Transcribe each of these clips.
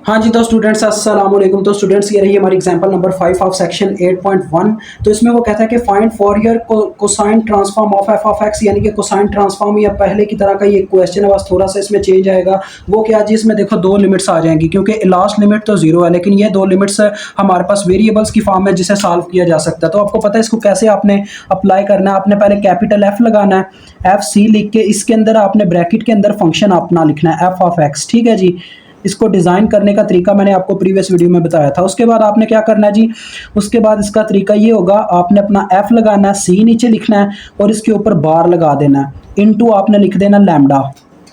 हाँ जी, तो स्टूडेंट्स अस्सलाम वालेकुम। तो स्टूडेंट्स ये रही हमारी एग्जांपल नंबर 5 ऑफ सेक्शन 8.1। तो इसमें वो कहता है कि find फॉरियर cosine transform of F of x, यानी कि कोसाइन ट्रांसफॉर्म या पहले की तरह का ये क्वेश्चन है, बस थोड़ा सा इसमें चेंज आएगा। वो क्या जी, इसमें देखो दो लिमिट्स आ जाएंगी, क्योंकि लास्ट लिमिट तो जीरो है, लेकिन ये दो लिमिट्स हमारे पास वेरिएबल्स की फॉर्म में जिसे सॉल्व किया जा सकता है। तो आपको पता है इसको कैसे आपने अप्लाई करना है। आपने पहले कैपिटल एफ लगाना है, एफ सी लिख के इसके अंदर आपने ब्रैकेट के अंदर फंक्शन अपना लिखना है एफ ऑफ एक्स। ठीक है जी, इसको डिज़ाइन करने का तरीका मैंने आपको प्रीवियस वीडियो में बताया था। उसके बाद आपने क्या करना है जी, उसके बाद इसका तरीका ये होगा, आपने अपना एफ लगाना है, सी नीचे लिखना है और इसके ऊपर बार लगा देना है, इनटू आपने लिख देना लैम्डा।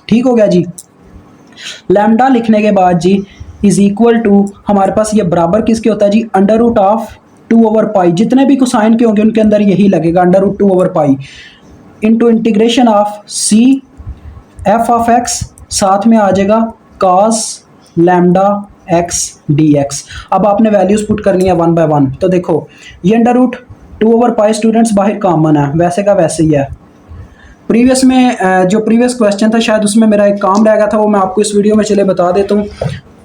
ठीक हो गया जी। लैम्डा लिखने के बाद जी इज इक्वल टू हमारे पास ये बराबर किसके होता है जी, अंडर रूट ऑफ 2/पाई। जितने भी कोसाइन के होंगे उनके अंदर यही लगेगा, अंडर रूट 2/पाई into integration of C F of x, साथ में आ जाएगा cos lambda x d x. अब आपने वैल्यूज पुट करनी है 1/1। तो देखो ये अंडर रूट 2/पाई स्टूडेंट्स बाहर कॉमन है, वैसे का वैसे ही है। प्रीवियस में जो प्रीवियस क्वेश्चन था शायद उसमें मेरा एक काम रह गया था, वो मैं आपको इस वीडियो में चले बता देता हूँ।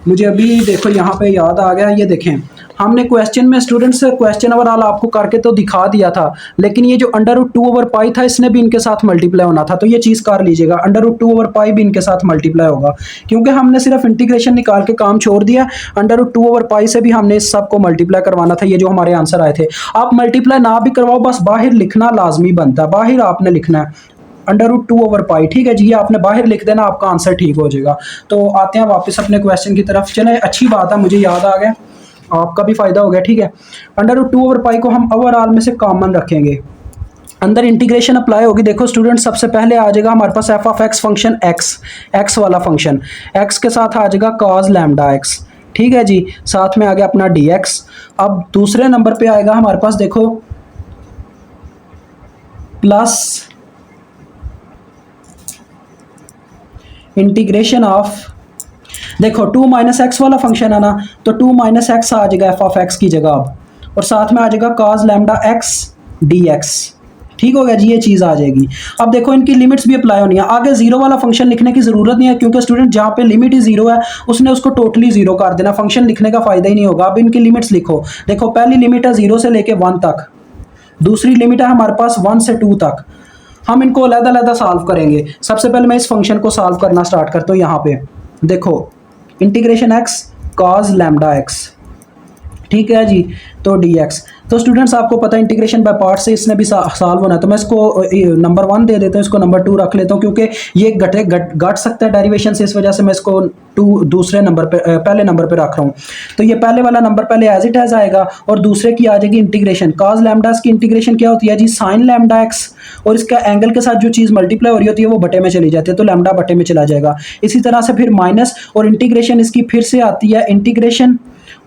मुझे अभी देखो यहाँ पे याद आ गया। ये देखें, हमने क्वेश्चन में स्टूडेंट्स क्वेश्चन ओवरऑल आपको करके तो दिखा दिया था, लेकिन ये जो अंडर रूट 2/पाई था इसने भी इनके साथ मल्टीप्लाई होना था। तो ये चीज़ कर लीजिएगा, अंडर रूट 2/पाई भी इनके साथ मल्टीप्लाई होगा, क्योंकि हमने सिर्फ इंटीग्रेशन निकाल के काम छोड़ दिया। अंडर रूट 2/पाई से भी हमने इस सब को मल्टीप्लाई करवाना था, ये जो हमारे आंसर आए थे। आप मल्टीप्लाई ना भी करवाओ, बस बाहर लिखना लाजमी बनता है, बाहर आपने लिखना है अंडर रूट 2/पाई। ठीक है जी, ये आपने बाहर लिख देना, आपका आंसर ठीक हो जाएगा। तो आते हैं वापस अपने क्वेश्चन की तरफ। चले, अच्छी बात है, मुझे याद आ गया, आपका भी फायदा हो गया। ठीक है, अंडर रूट 2/पाई को हम ओवरऑल में से कॉमन रखेंगे, अंदर इंटीग्रेशन अप्लाई होगी। देखो स्टूडेंट, सबसे पहले आ जाएगा हमारे पास f of x function, x वाला फंक्शन, एक्स के साथ आ जाएगा कॉस लैम्डा एक्स। ठीक है जी, साथ में आ गया अपना डी एक्स। अब दूसरे नंबर पे आएगा हमारे पास, देखो प्लस इंटीग्रेशन ऑफ, देखो 2 माइनस एक्स वाला फंक्शन है ना, तो 2 माइनस एक्स आ जाएगा एफ ऑफ एक्स की जगह अब, और साथ में आ जाएगा cos lambda x d x. ठीक हो गया जी, ये चीज़ आ जाएगी। अब देखो इनकी लिमिट्स भी अप्लाई होनी है। आगे जीरो वाला फंक्शन लिखने की जरूरत नहीं है, क्योंकि स्टूडेंट जहाँ पे लिमिट ही जीरो है उसने उसको टोटली जीरो कर देना, फंक्शन लिखने का फायदा ही नहीं होगा। अब इनकी लिमिट्स लिखो। देखो पहली लिमिट है 0 से लेके 1 तक, दूसरी लिमिट है हमारे पास 1 से 2 तक। हम इनको अलग-अलग सॉल्व करेंगे। सबसे पहले मैं इस फंक्शन को सॉल्व करना स्टार्ट करता हूँ। यहाँ पे देखो integration x cos lambda x, ठीक है जी, तो डी एक्स। तो स्टूडेंट्स आपको पता है इंटीग्रेशन बाय पार्ट से इसने भी सॉल्व होना है, तो मैं इसको नंबर 1 दे देता हूँ, इसको नंबर 2 रख लेता हूँ, क्योंकि ये घट सकता है डेरिवेशन से, इस वजह से मैं इसको 2 दूसरे नंबर पे पहले नंबर पे रख रहा हूँ। तो ये पहले वाला नंबर पहले एज इट एज आएगा, और दूसरे की आ जाएगी इंटीग्रेशन कॉस लैम्डास की। इंटीग्रेशन क्या होती है जी, साइन लैम्डा एक्स, और इसका एंगल के साथ जो चीज़ मल्टीप्लाई हो रही होती है वो बटे में चली जाती है, तो लैम्डा बटे में चला जाएगा। इसी तरह से फिर माइनस, और इंटीग्रेशन इसकी फिर से आती है इंटीग्रेशन,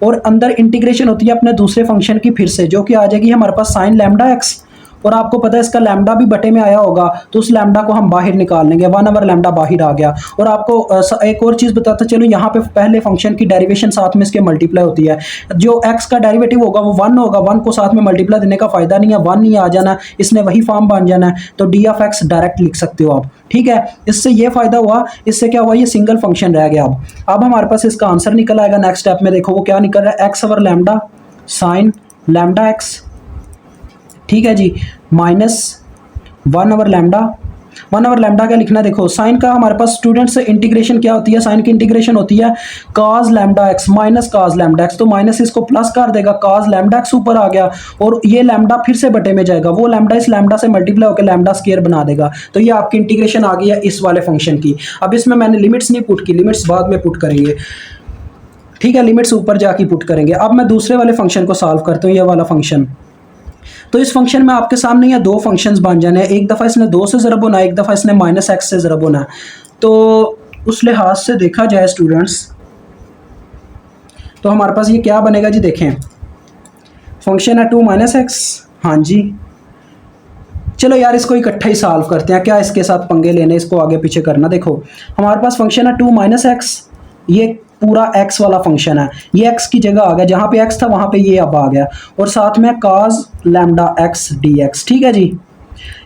और अंदर इंटीग्रेशन होती है अपने दूसरे फंक्शन की फिर से, जो कि आ जाएगी हमारे पास साइन लैम्डा एक्स, और आपको पता है इसका लैम्डा भी बटे में आया होगा, तो उस लैम्डा को हम बाहर निकाल लेंगे, 1 लैम्डा बाहर आ गया। और आपको एक और चीज़ बताता चलो, यहाँ पे पहले फंक्शन की डेरिवेशन साथ में इसके मल्टीप्लाई होती है। जो एक्स का डेरिवेटिव होगा वो 1 होगा, 1 को साथ में मल्टीप्लाई देने का फायदा नहीं है, 1 ही आ जाना, इसने वही फॉर्म बन जाना है, तो डी ऑफ एक्स डायरेक्ट लिख सकते हो आप। ठीक है, इससे ये फायदा हुआ, इससे क्या हुआ, ये सिंगल फंक्शन रह गया। अब हमारे पास इसका आंसर निकल आएगा। नेक्स्ट स्टेप में देखो वो क्या निकल रहा है, x over lambda sign lambda x, ठीक है जी, माइनस 1 ओवर लैम्डा क्या लिखना है, देखो साइन का हमारे पास स्टूडेंट्स इंटीग्रेशन क्या होती है, साइन की इंटीग्रेशन होती है cos lambda x minus cos lambda x, तो माइनस इसको प्लस कर देगा, कॉस लैम्डा एक्स ऊपर आ गया, और ये लैम्डा फिर से बटे में जाएगा, वो लैम्डा इस लैम्डा से मल्टीप्लाई होकर लैम्डा स्क्वायर बना देगा। तो ये आपकी इंटीग्रेशन आ गई है इस वाले फंक्शन की। अब इसमें मैंने लिमिट्स नहीं पुट की, लिमिट्स बाद में पुट करेंगे, ठीक है, लिमिट्स ऊपर जाके पुट करेंगे। अब मैं दूसरे वाले फंक्शन को सॉल्व करता हूँ, ये वाला फंक्शन। तो इस फंक्शन में आपके सामने ये दो फंक्शंस बन जाने हैं, एक दफ़ा इसने 2 से ज़रब होना है, एक दफ़ा इसने माइनस एक्स से ज़रब होना है। तो उस लिहाज से देखा जाए स्टूडेंट्स, तो हमारे पास ये क्या बनेगा जी, देखें फंक्शन है 2 माइनस एक्स, हाँ जी। चलो यार इसको इकट्ठा ही सॉल्व करते हैं, क्या इसके साथ पंगे लेने, इसको आगे पीछे करना। देखो हमारे पास फंक्शन है 2 माइनस एक्स, ये पूरा x वाला फंक्शन है, ये x की जगह आ गया, जहाँ पे x था वहाँ पे ये अब आ गया, और साथ में cos लैम्डा x dx। ठीक है जी,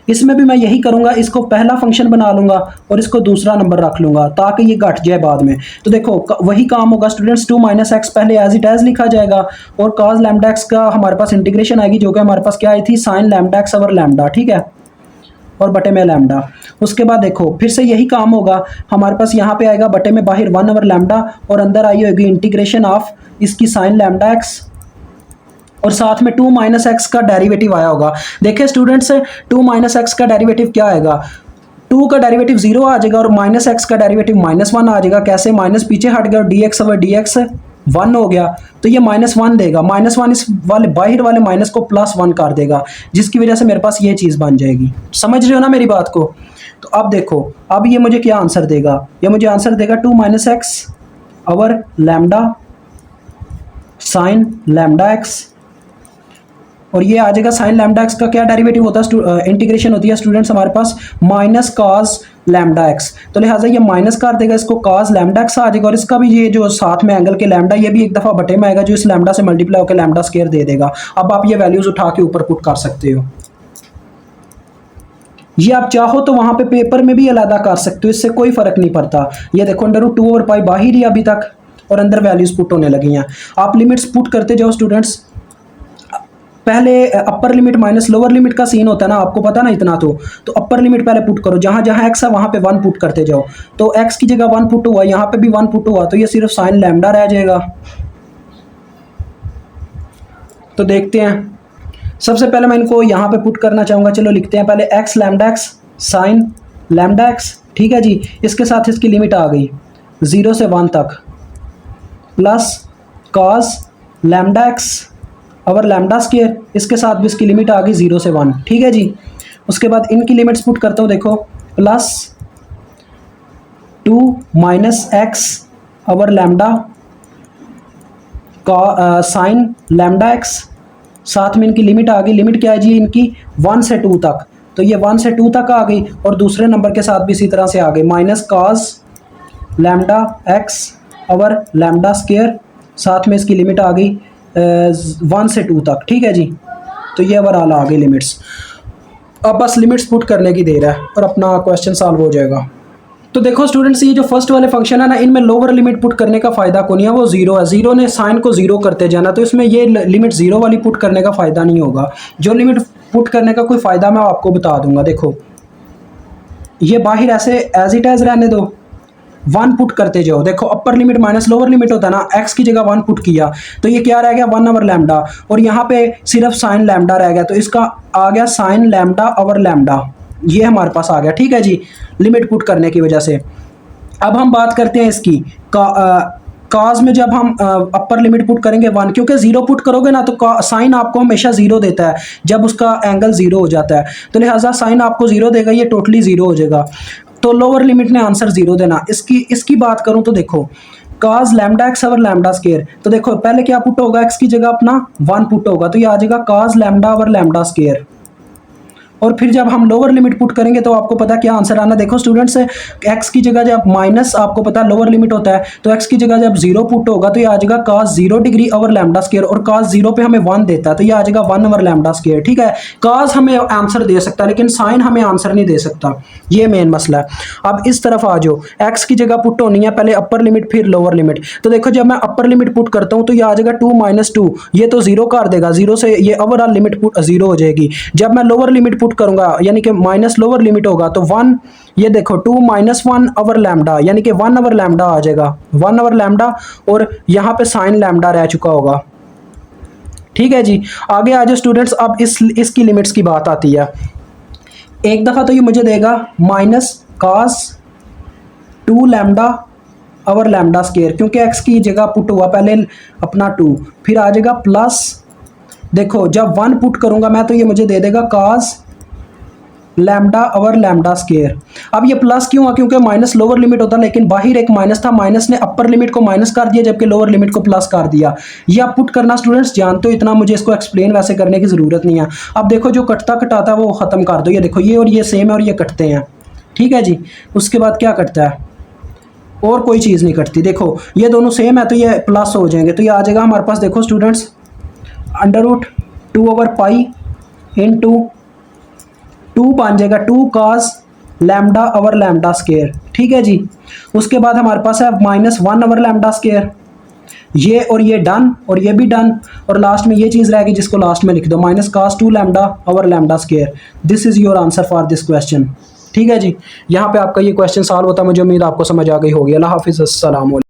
इसमें भी मैं यही करूँगा, इसको पहला फंक्शन बना लूँगा और इसको दूसरा नंबर रख लूँगा ताकि ये घट जाए बाद में। तो देखो वही काम होगा स्टूडेंट्स, 2 माइनस एक्स पहले एज इट एज लिखा जाएगा और कॉस लैम्डा एक्स का हमारे पास इंटीग्रेशन आएगी जो कि हमारे पास क्या आई थी, sign lambda x over lambda, ठीक है, और बटे में लैम्डा। उसके बाद देखो फिर से यही काम होगा, हमारे पास यहाँ पे आएगा बटे में बाहर 1 ओवर लैम्डा और अंदर आई होगी इंटीग्रेशन ऑफ इसकी साइन लैम्डा एक्स और साथ में 2 माइनस एक्स का डेरिवेटिव आया होगा। देखिए स्टूडेंट्स 2 माइनस एक्स का डेरिवेटिव क्या आएगा, 2 का डेरिवेटिव 0 आ जाएगा और माइनस एक्स का डेरिवेटिव -1 आ जाएगा। कैसे, माइनस पीछे हट गया और D x over D x 1 हो गया तो ये -1 देगा, -1 इस वाले बाहर वाले माइनस को +1 कर देगा जिसकी वजह से मेरे पास ये चीज़ बन जाएगी। समझ रहे हो ना मेरी बात को। तो अब देखो अब ये मुझे क्या आंसर देगा, ये मुझे आंसर देगा 2 minus x over lambda sign lambda x और ये आ जाएगा साइन लैम्डा एक्स का क्या डेरिवेटिव होता है, इंटीग्रेशन होती है स्टूडेंट्स हमारे पास माइनस कॉस लैम्डा एक्स, तो लिहाजा ये माइनस कर देगा इसको, कॉस लैम्डा एक्स आ जाएगा और इसका भी ये जो साथ में एंगल के लैम्डा ये भी एक दफ़ा बटे में आएगा जो इस लैम्डा से मल्टीप्लाई होकर लैम्डा स्क्वायर दे देगा। अब आप ये वैल्यूज उठा के ऊपर पुट कर सकते हो, ये आप चाहो तो वहां पे पेपर में भी अलग कर सकते हो, इससे कोई फर्क नहीं पड़ता। ये देखो √2 ओवर पाई बाहर ही अभी तक और अंदर वैल्यूज पुट होने लगी हैं। आप लिमिट्स पुट करते जाओ स्टूडेंट्स, पहले upper limit minus lower limit का सीन होता है ना, आपको पता ना इतना तो अपर लिमिट पहले पुट करो, जहां जहां एक्स है वहां पे 1 पुट करते जाओ। तो एक्स की जगह 1 पुट हुआ, यहाँ पे भी 1 पुट हुआ तो ये सिर्फ साइन लैम्डा रह जाएगा। तो देखते हैं, सबसे पहले मैं इनको यहाँ पे पुट करना चाहूँगा, चलो लिखते हैं पहले x lambda x sign lambda x, ठीक है जी। इसके साथ इसकी लिमिट आ गई 0 से 1 तक plus cos lambda x over lambda square, इसके साथ भी इसकी लिमिट आ गई 0 से 1, ठीक है जी। उसके बाद इनकी लिमिट्स पुट करता हूँ, देखो plus 2 minus x over lambda का साइन लैम्डा एक्स, साथ में इनकी लिमिट आ गई, लिमिट क्या है जी इनकी 1 से 2 तक, तो ये 1 से 2 तक आ गई और दूसरे नंबर के साथ भी इसी तरह से आ गई minus cos lambda x over lambda square, साथ में इसकी लिमिट आ गई 1 से 2 तक, ठीक है जी। तो ये ओवरऑल आ गई लिमिट्स। अब बस लिमिट्स पुट करने की देर है और अपना क्वेश्चन सॉल्व हो जाएगा। तो देखो स्टूडेंट्स ये जो फर्स्ट वाले फंक्शन है ना, इनमें लोअर लिमिट पुट करने का फ़ायदा कौन है, वो 0 है, 0 ने साइन को 0 करते जाना, तो इसमें ये लिमिट 0 वाली पुट करने का फ़ायदा नहीं होगा। जो लिमिट पुट करने का कोई फ़ायदा मैं आपको बता दूंगा। देखो ये बाहर ऐसे एज इट एज रहने दो, 1 पुट करते जाओ। देखो upper limit minus lower limit होता है ना, एक्स की जगह 1 पुट किया तो ये क्या रह गया 1 ओवर लैम्डा और यहाँ पे सिर्फ साइन लैम्डा रह गया, तो इसका आ गया साइन लैम्डा ओवर लैम्डा, ये हमारे पास आ गया, ठीक है जी, लिमिट पुट करने की वजह से। अब हम बात करते हैं इसकी कॉज में, जब हम अपर लिमिट पुट करेंगे 1, क्योंकि 0 पुट करोगे ना तो साइन आपको हमेशा 0 देता है जब उसका एंगल 0 हो जाता है, तो लिहाजा साइन आपको 0 देगा, ये टोटली 0 हो जाएगा, तो लोअर लिमिट ने आंसर 0 देना। इसकी बात करूं तो देखो cos lambda x over lambda square, तो देखो पहले क्या पुट होगा, एक्स की जगह अपना 1 पुट होगा तो ये आ जाएगा cos lambda over lambda square, और फिर जब हम लोअर लिमिट पुट करेंगे तो आपको पता क्या आंसर आना। देखो स्टूडेंट्स एक्स की जगह जब माइनस आपको पता लोअर लिमिट होता है, तो एक्स की जगह जब 0 पुट होगा तो ये आ जाएगा cos 0 degree over lambda square, और cos 0 पे हमें 1 देता है तो ये आ जाएगा 1 ओवर लैम्डा स्क्वायर, ठीक है। cos हमें आंसर दे सकता है लेकिन साइन हमें आंसर नहीं दे सकता, ये मेन मसला है। अब इस तरफ आ जाओ, एक्स की जगह पुट होनी है पहले अपर लिमिट फिर लोअर लिमिट, तो देखो जब मैं अपर लिमिट पुट करता हूँ तो ये आ जाएगा 2 माइनस 2, ये तो 0 कर देगा, 0 से ये ओवरऑल लिमिट पुट 0 हो जाएगी। जब मैं लोअर लिमिट पुट करूंगा यानी कि माइनस लोअर लिमिट होगा तो 1, ये देखो 2 माइनस 1 ओवर लैम्डा यानी कि 1 ओवर लैम्डा आ जाएगा, 1 ओवर लैम्डा, और यहाँ पे साइन लैम्डा रह चुका होगा, ठीक है जी। आगे आ जाओ स्टूडेंट्स, अब इसकी लिमिट्स की बात आती है। एक दफ़ा तो ये मुझे देगा minus cos 2 lambda over lambda square, क्योंकि एक्स की जगह पुट हुआ पहले अपना 2, फिर आ जाएगा प्लस, देखो जब 1 पुट करूंगा मैं तो ये मुझे दे देगा cos lambda over lambda square. अब ये प्लस क्यों हुआ, क्योंकि माइनस लोअर लिमिट होता है लेकिन बाहर एक माइनस था, माइनस ने अपर लिमिट को माइनस कर दिया जबकि लोअर लिमिट को प्लस कर दिया। ये आप पुट करना स्टूडेंट्स जानते हो, इतना मुझे इसको एक्सप्लेन वैसे करने की ज़रूरत नहीं है। अब देखो जो कटता कटाता है वो ख़त्म कर दो, ये देखो ये और ये सेम है और ये कटते हैं, ठीक है जी। उसके बाद क्या कटता है, और कोई चीज़ नहीं कटती, देखो ये दोनों सेम है तो ये प्लस हो जाएंगे, तो ये आ जाएगा हमारे पास, देखो स्टूडेंट्स √2 ओवर पाई इंटू 2 बन जाएगा 2 cos lambda over lambda square, ठीक है जी। उसके बाद हमारे पास है -1 ओवर लैम्डा स्क्वायर, ये और ये डन और ये भी डन, और लास्ट में ये चीज़ रहेगी जिसको लास्ट में लिख दो -cos 2 lambda over lambda square. This is your answer for this question, ठीक है जी। यहाँ पे आपका ये क्वेश्चन सॉल्व होता है। मुझे उम्मीद आपको समझ आ गई होगी। अल्लाह हाफिज़, अस्सलाम वालेकुम।